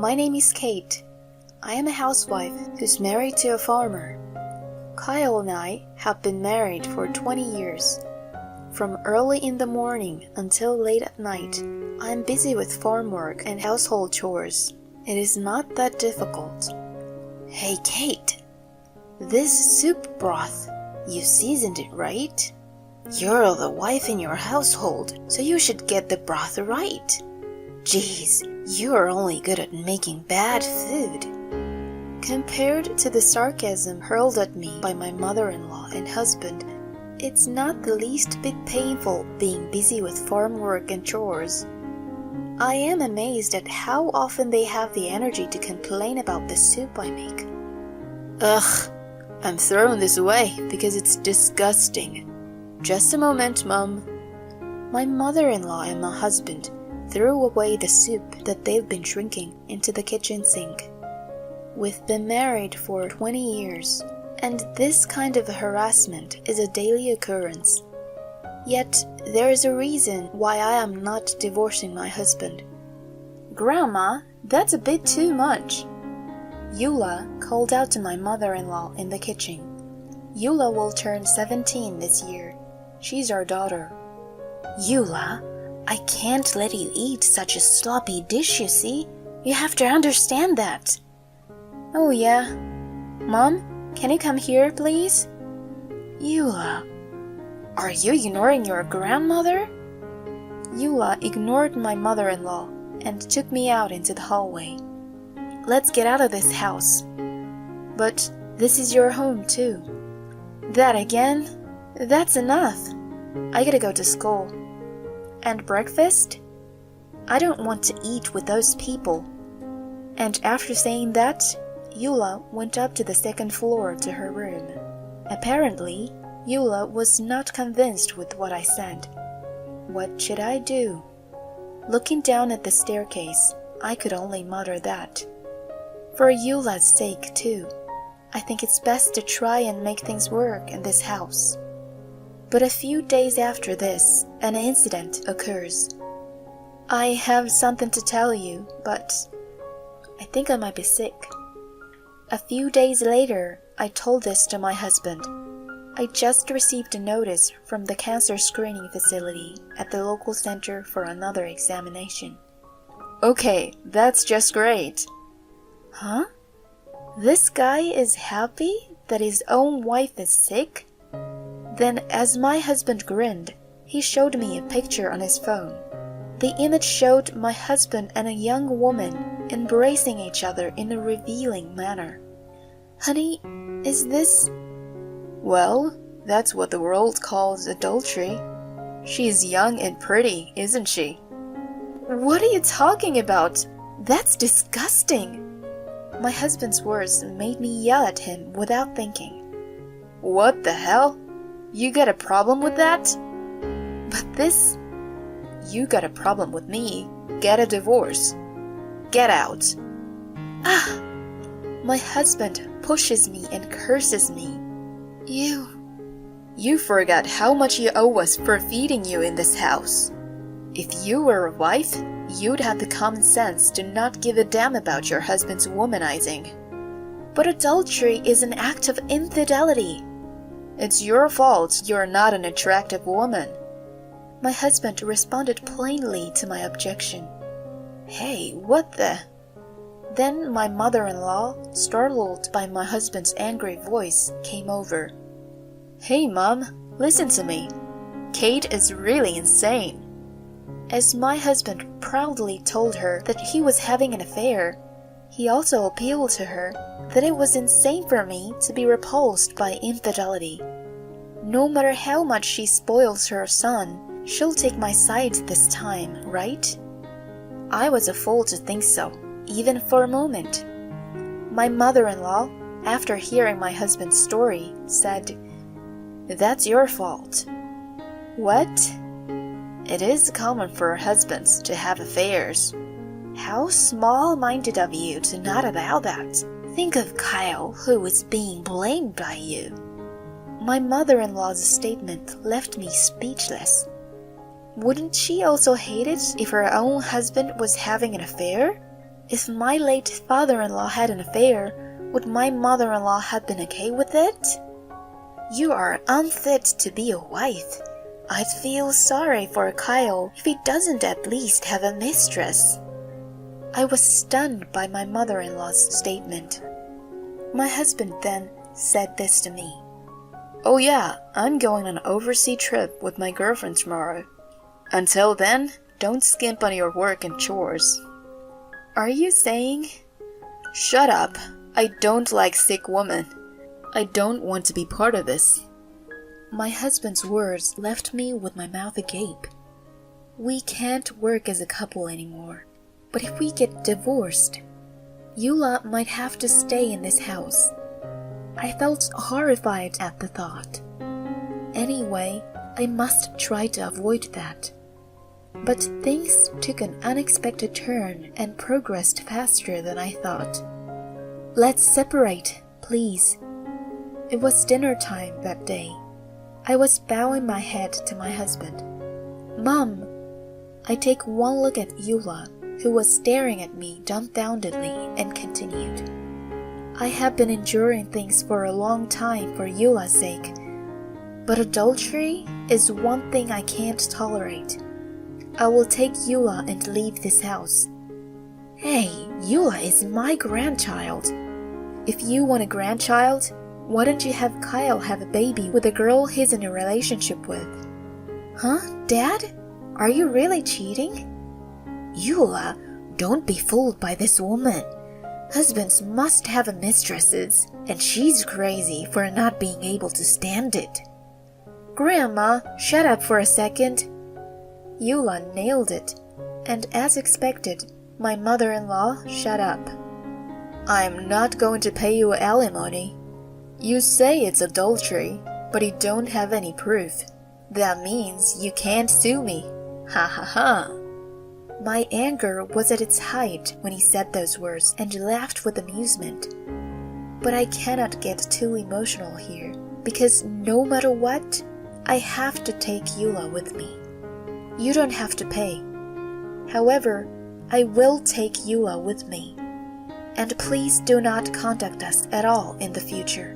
My name is Kate. I am a housewife who's married to a farmer. Kyle and I have been married for 20 years. From early in the morning until late at night, I am busy with farm work and household chores. It is not that difficult. Hey Kate, this soup broth, you seasoned it, right? You're the wife in your household, so you should get the broth right. Geez, you're only good at making bad food. Compared to the sarcasm hurled at me by my mother-in-law and husband, it's not the least bit painful being busy with farm work and chores. I am amazed at how often they have the energy to complain about the soup I make. Ugh, I'm throwing this away because it's disgusting. Just a moment, Mum. My mother-in-law and my husband threw away the soup that they've been drinking into the kitchen sink. We've been married for 20 years, and this kind of harassment is a daily occurrence. Yet, there is a reason why I am not divorcing my husband. Grandma, that's a bit too much. Eula called out to my mother-in-law in the kitchen. Eula will turn 17 this year. She's our daughter. Eula, I can't let you eat such a sloppy dish, you see. You have to understand that. Oh yeah. Mom, can you come here, please? Eula, are you ignoring your grandmother? Eula ignored my mother-in-law and took me out into the hallway. Let's get out of this house. But this is your home too. That again? That's enough. I gotta go to school. And breakfast? I don't want to eat with those people. And after saying that, Eula went up to the second floor to her room. Apparently, Eula was not convinced with what I said. What should I do? Looking down at the staircase, I could only mutter that. For Eula's sake, too, I think it's best to try and make things work in this house. But a few days after this, an incident occurs. I have something to tell you, but I think I might be sick. A few days later, I told this to my husband. I just received a notice from the cancer screening facility at the local center for another examination. Okay, that's just great. Huh? This guy is happy that his own wife is sick? Then, as my husband grinned, he showed me a picture on his phone. The image showed my husband and a young woman embracing each other in a revealing manner. Honey, is this... Well, that's what the world calls adultery. She's young and pretty, isn't she? What are you talking about? That's disgusting. My husband's words made me yell at him without thinking. What the hell? You got a problem with that? But this... You got a problem with me. Get a divorce. Get out. Ah! My husband pushes me and curses me. You forgot how much you owe us for feeding you in this house. If you were a wife, you'd have the common sense to not give a damn about your husband's womanizing. But adultery is an act of infidelity. It's your fault you're not an attractive woman. My husband responded plainly to my objection. Hey, what the... Then my mother-in-law, startled by my husband's angry voice, came over. Hey, Mom, listen to me. Kate is really insane. As my husband proudly told her that he was having an affair, he also appealed to her that it was insane for me to be repulsed by infidelity. No matter how much she spoils her son, she'll take my side this time, right? I was a fool to think so, even for a moment. My mother-in-law, after hearing my husband's story, said, That's your fault. What? It is common for husbands to have affairs. How small-minded of you to not allow that. Think of Kyle, who was being blamed by you. My mother-in-law's statement left me speechless. Wouldn't she also hate it if her own husband was having an affair? If my late father-in-law had an affair, would my mother-in-law have been okay with it? You are unfit to be a wife. I'd feel sorry for Kyle if he doesn't at least have a mistress. I was stunned by my mother-in-law's statement. My husband then said this to me. Oh yeah, I'm going on an overseas trip with my girlfriend tomorrow. Until then, don't skimp on your work and chores. Are you saying? Shut up. I don't like sick women. I don't want to be part of this. My husband's words left me with my mouth agape. We can't work as a couple anymore. But if we get divorced, Eula might have to stay in this house. I felt horrified at the thought. Anyway, I must try to avoid that. But things took an unexpected turn and progressed faster than I thought. Let's separate, please. It was dinner time that day. I was bowing my head to my husband. Mom! I take one look at Eula, who was staring at me dumbfoundedly, and continued. I have been enduring things for a long time for Eula's sake, but adultery is one thing I can't tolerate. I will take Eula and leave this house. Hey, Eula is my grandchild. If you want a grandchild, why don't you have Kyle have a baby with a girl he's in a relationship with? Huh, Dad? Are you really cheating? Eula, don't be fooled by this woman. Husbands must have mistresses, and she's crazy for not being able to stand it. Grandma, shut up for a second. Eula nailed it, and as expected, my mother-in-law shut up. I'm not going to pay you alimony. You say it's adultery, but you don't have any proof. That means you can't sue me. Ha ha ha. My anger was at its height when he said those words and laughed with amusement. But I cannot get too emotional here, because no matter what, I have to take Eula with me. You don't have to pay. However, I will take Eula with me. And please do not contact us at all in the future.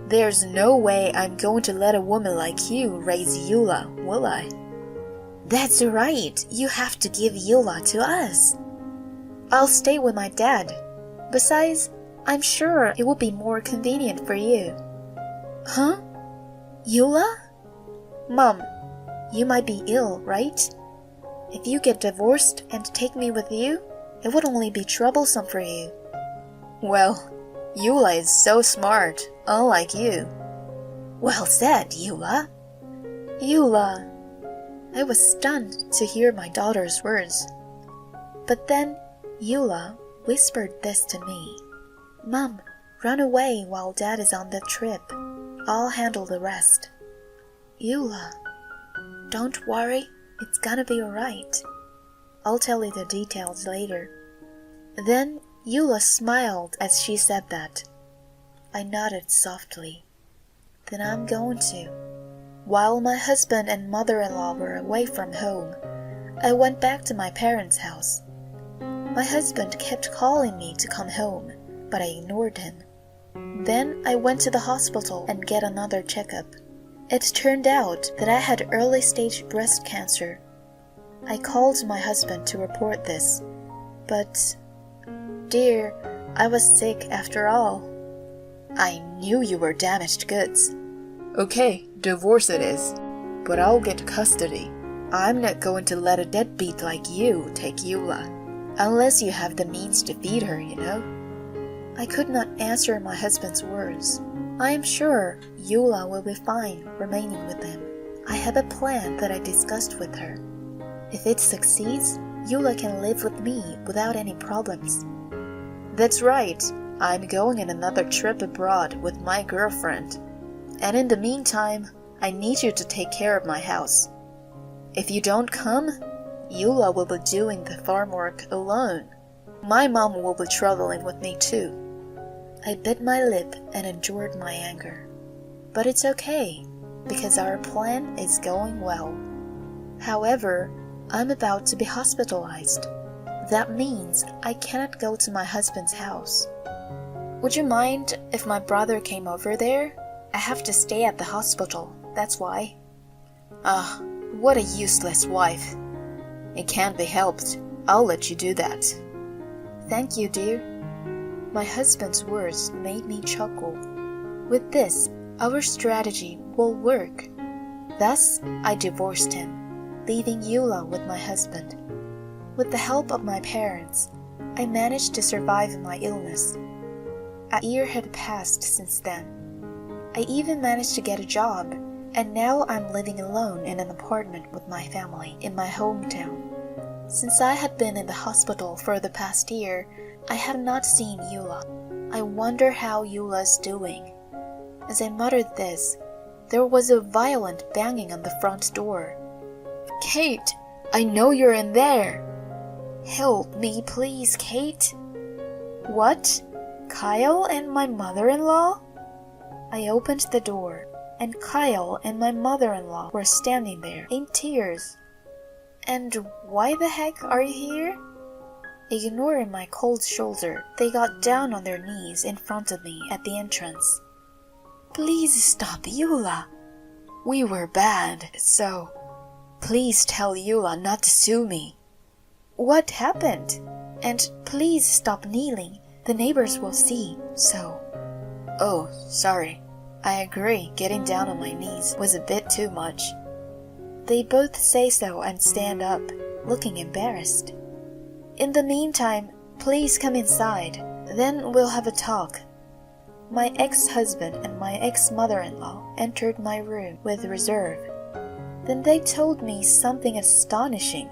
There's no way I'm going to let a woman like you raise Eula, will I? That's right, you have to give Eula to us. I'll stay with my dad. Besides, I'm sure it will be more convenient for you. Huh? Eula? Mom, you might be ill, right? If you get divorced and take me with you, it would only be troublesome for you. Well, Eula is so smart, unlike you. Well said, Eula. Eula. I was stunned to hear my daughter's words. But then Eula whispered this to me. Mom, run away while Dad is on the trip. I'll handle the rest. Eula, don't worry, it's gonna be alright. I'll tell you the details later. Then Eula smiled as she said that. I nodded softly. Then I'm going to. While my husband and mother-in-law were away from home, I went back to my parents' house. My husband kept calling me to come home, but I ignored him. Then I went to the hospital and get another checkup. It turned out that I had early-stage breast cancer. I called my husband to report this, but, dear, I was sick after all. I knew you were damaged goods. Okay, divorce it is, but I'll get custody. I'm not going to let a deadbeat like you take Eula, unless you have the means to feed her, you know. I could not answer my husband's words. I am sure Eula will be fine remaining with him. I have a plan that I discussed with her. If it succeeds, Eula can live with me without any problems. That's right. I'm going on another trip abroad with my girlfriend. And in the meantime, I need you to take care of my house. If you don't come, Eula will be doing the farm work alone. My mom will be traveling with me too. I bit my lip and endured my anger. But it's okay, because our plan is going well. However, I'm about to be hospitalized. That means I cannot go to my husband's house. Would you mind if my brother came over there? I have to stay at the hospital, that's why. Ah, what a useless wife. It can't be helped. I'll let you do that. Thank you, dear. My husband's words made me chuckle. With this, our strategy will work. Thus, I divorced him, leaving Eula with my husband. With the help of my parents, I managed to survive my illness. A year had passed since then. I even managed to get a job, and now I'm living alone in an apartment with my family in my hometown. Since I had been in the hospital for the past year, I have not seen Eula. I wonder how Eula's doing. As I muttered this, there was a violent banging on the front door. Kate, I know you're in there. Help me, please, Kate. What? Kyle and my mother-in-law? I opened the door, and Kyle and my mother-in-law were standing there in tears. And why the heck are you here? Ignoring my cold shoulder, they got down on their knees in front of me at the entrance. Please stop Eula. We were bad, so please tell Eula not to sue me. What happened? And please stop kneeling. The neighbors will see, so. Oh, sorry. I agree, getting down on my knees was a bit too much. They both say so and stand up, looking embarrassed. In the meantime, please come inside, then we'll have a talk. My ex-husband and my ex-mother-in-law entered my room with reserve. Then they told me something astonishing.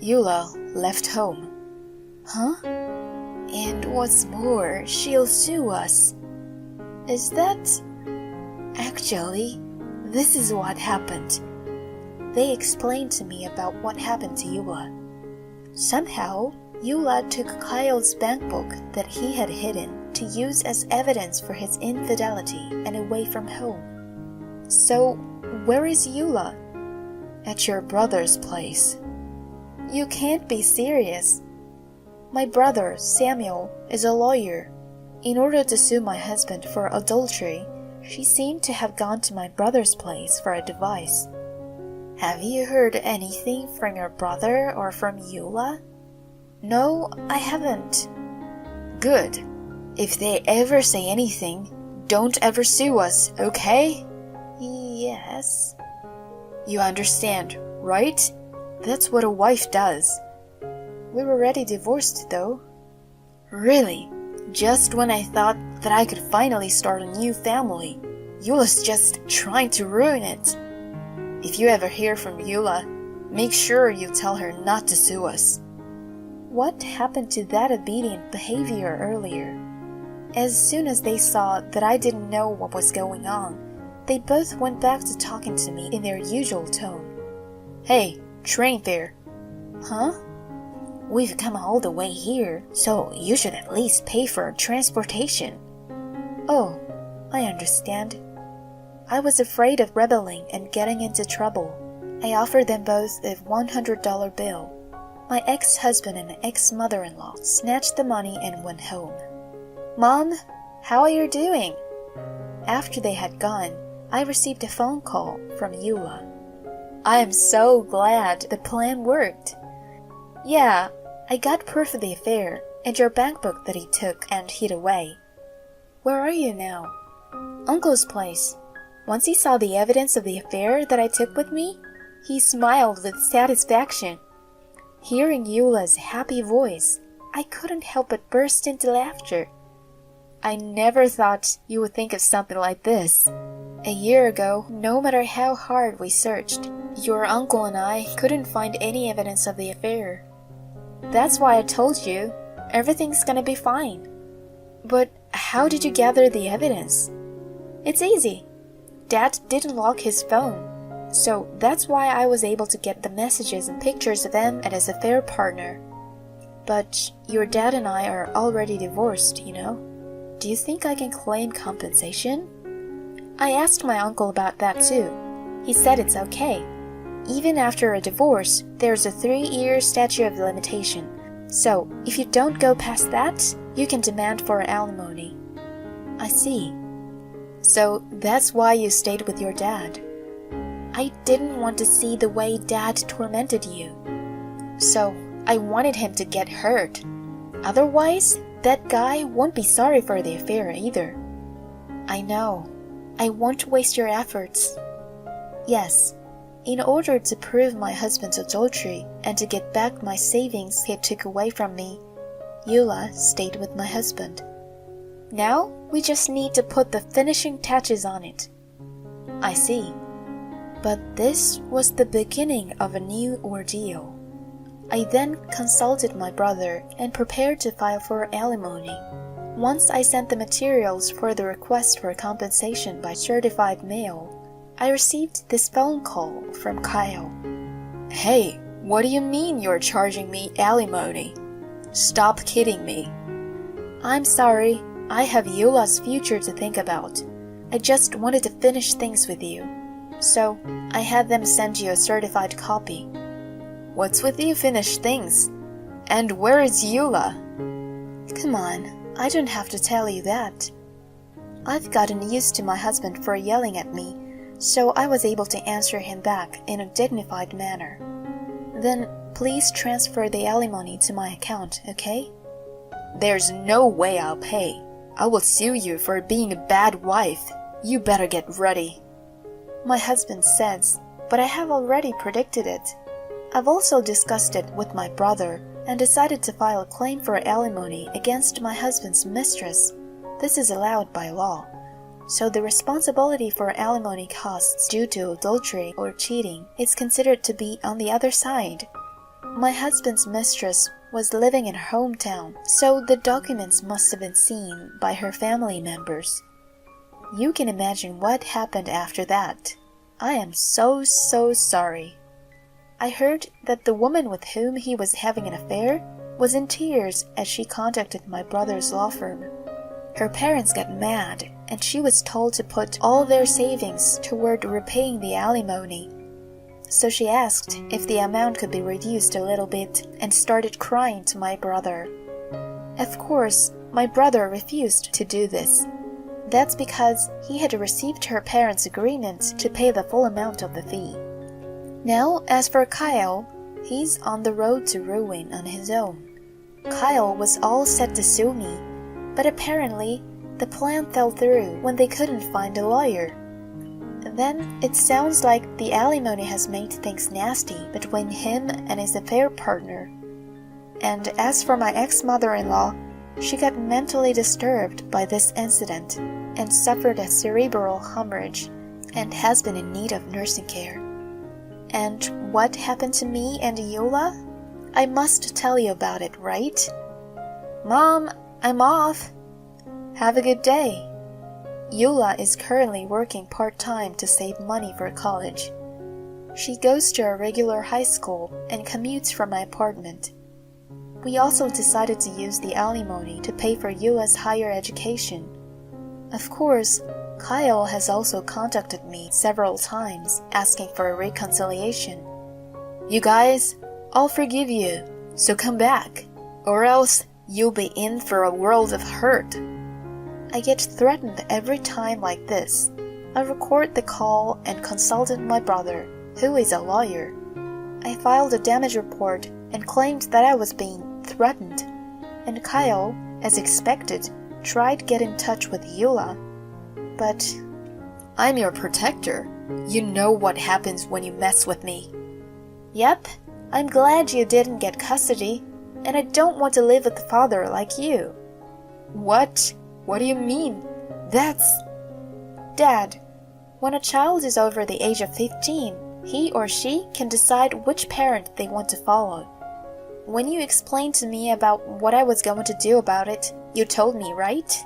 Eula left home. Huh? And what's more, she'll sue us. Is that... Actually, this is what happened. They explained to me about what happened to Eula. Somehow, Eula took Kyle's bank book that he had hidden to use as evidence for his infidelity and away from home. So, where is Eula? At your brother's place. You can't be serious. My brother, Samuel, is a lawyer. In order to sue my husband for adultery, she seemed to have gone to my brother's place for advice. Have you heard anything from your brother or from Eula? No, I haven't. Good. If they ever say anything, don't ever sue us, okay? Yes. You understand, right? That's what a wife does. We're already divorced, though. Really? Just when I thought that I could finally start a new family, Eula's just trying to ruin it. If you ever hear from Eula, make sure you tell her not to sue us. What happened to that obedient behavior earlier? As soon as they saw that I didn't know what was going on, they both went back to talking to me in their usual tone. Hey, train fare. Huh? We've come all the way here, so you should at least pay for transportation. Oh, I understand. I was afraid of rebelling and getting into trouble. I offered them both a $100 bill. My ex-husband and ex-mother-in-law snatched the money and went home. Mom, how are you doing? After they had gone, I received a phone call from Eula. I am so glad the plan worked. Yeah, I got proof of the affair and your bank book that he took and hid away. Where are you now? Uncle's place. Once he saw the evidence of the affair that I took with me, he smiled with satisfaction. Hearing Eula's happy voice, I couldn't help but burst into laughter. I never thought you would think of something like this. A year ago, no matter how hard we searched, your uncle and I couldn't find any evidence of the affair. That's why I told you, everything's gonna be fine. But how did you gather the evidence? It's easy. Dad didn't lock his phone, so that's why I was able to get the messages and pictures of them and his affair partner. But your dad and I are already divorced, you know. Do you think I can claim compensation? I asked my uncle about that too. He said it's okay. Even after a divorce, there's a 3-year statute of limitation, So, if you don't go past that, you can demand for alimony. I see. So, that's why you stayed with your dad. I didn't want to see the way Dad tormented you. So, I wanted him to get hurt. Otherwise, that guy won't be sorry for the affair either. I know. I won't waste your efforts. Yes, in order to prove my husband's adultery and to get back my savings he took away from me, Eula stayed with my husband. Now, we just need to put the finishing touches on it. I see. But this was the beginning of a new ordeal. I then consulted my brother and prepared to file for alimony. Once I sent the materials for the request for compensation by certified mail, I received this phone call from Kyle. Hey, what do you mean you're charging me alimony? Stop kidding me. I'm sorry, I have Eula's future to think about. I just wanted to finish things with you. So, I had them send you a certified copy. What's with you finished things? And where is Eula? Come on, I don't have to tell you that. I've gotten used to my husband for yelling at me, so I was able to answer him back in a dignified manner. Then, please transfer the alimony to my account, okay? There's no way I'll pay. I will sue you for being a bad wife. You better get ready. My husband says, but I have already predicted it. I've also discussed it with my brother and decided to file a claim for alimony against my husband's mistress. This is allowed by law. So the responsibility for alimony costs due to adultery or cheating is considered to be on the other side. My husband's mistress was living in her hometown, so the documents must have been seen by her family members. You can imagine what happened after that. I am so sorry. I heard that the woman with whom he was having an affair was in tears as she contacted my brother's law firm. Her parents got mad, and she was told to put all their savings toward repaying the alimony. So she asked if the amount could be reduced a little bit and started crying to my brother. Of course, my brother refused to do this. That's because he had received her parents' agreement to pay the full amount of the fee. Now, as for Kyle, he's on the road to ruin on his own. Kyle was all set to sue me, but apparently the plan fell through when they couldn't find a lawyer. Then it sounds like the alimony has made things nasty between him and his affair partner. And as for my ex-mother-in-law, she got mentally disturbed by this incident and suffered a cerebral hemorrhage and has been in need of nursing care. And what happened to me and Eula? I must tell you about it, right? Mom, I'm off. Have a good day. Eula is currently working part-time to save money for college. She goes to a regular high school and commutes from my apartment. We also decided to use the alimony to pay for Eula's higher education. Of course, Kyle has also contacted me several times asking for a reconciliation. You guys, I'll forgive you, so come back, or else you'll be in for a world of hurt. I get threatened every time like this. I record the call and consulted my brother, who is a lawyer. I filed a damage report and claimed that I was being threatened, and Kyle, as expected, tried to get in touch with Eula. But I'm your protector. You know what happens when you mess with me. Yep, I'm glad you didn't get custody, and I don't want to live with a father like you. What? What do you mean? That's... Dad, when a child is over the age of 15, he or she can decide which parent they want to follow. When you explained to me about what I was going to do about it, you told me, right?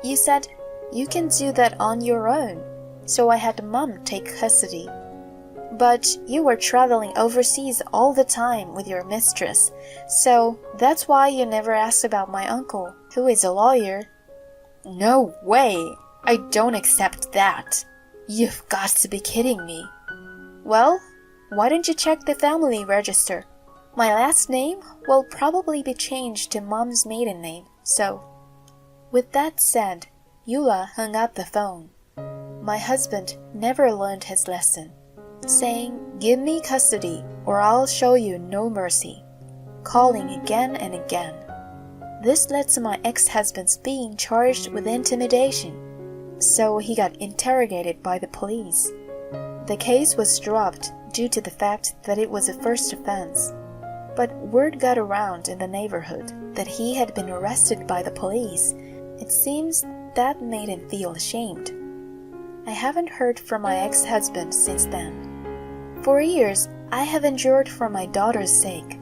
You said, you can do that on your own, so I had Mom take custody. But you were traveling overseas all the time with your mistress, so that's why you never asked about my uncle, who is a lawyer. No way! I don't accept that. You've got to be kidding me. Well, why don't you check the family register? My last name will probably be changed to Mom's maiden name, so. With that said, Eula hung up the phone. My husband never learned his lesson, saying, "Give me custody or I'll show you no mercy," calling again and again. This led to my ex-husband's being charged with intimidation, so he got interrogated by the police. The case was dropped due to the fact that it was a first offense, but word got around in the neighborhood that he had been arrested by the police. It seems that made him feel ashamed. I haven't heard from my ex-husband since then. For years, I have endured for my daughter's sake.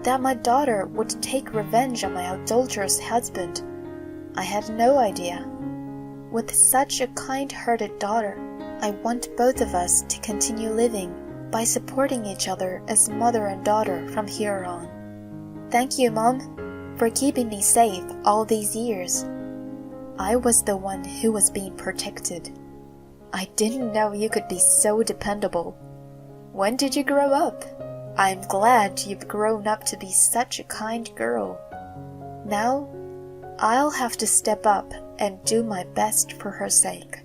That my daughter would take revenge on my adulterous husband, I had no idea. With such a kind-hearted daughter, I want both of us to continue living by supporting each other as mother and daughter from here on. Thank you, Mom, for keeping me safe all these years. I was the one who was being protected. I didn't know you could be so dependable. When did you grow up? I'm glad you've grown up to be such a kind girl. Now, I'll have to step up and do my best for her sake.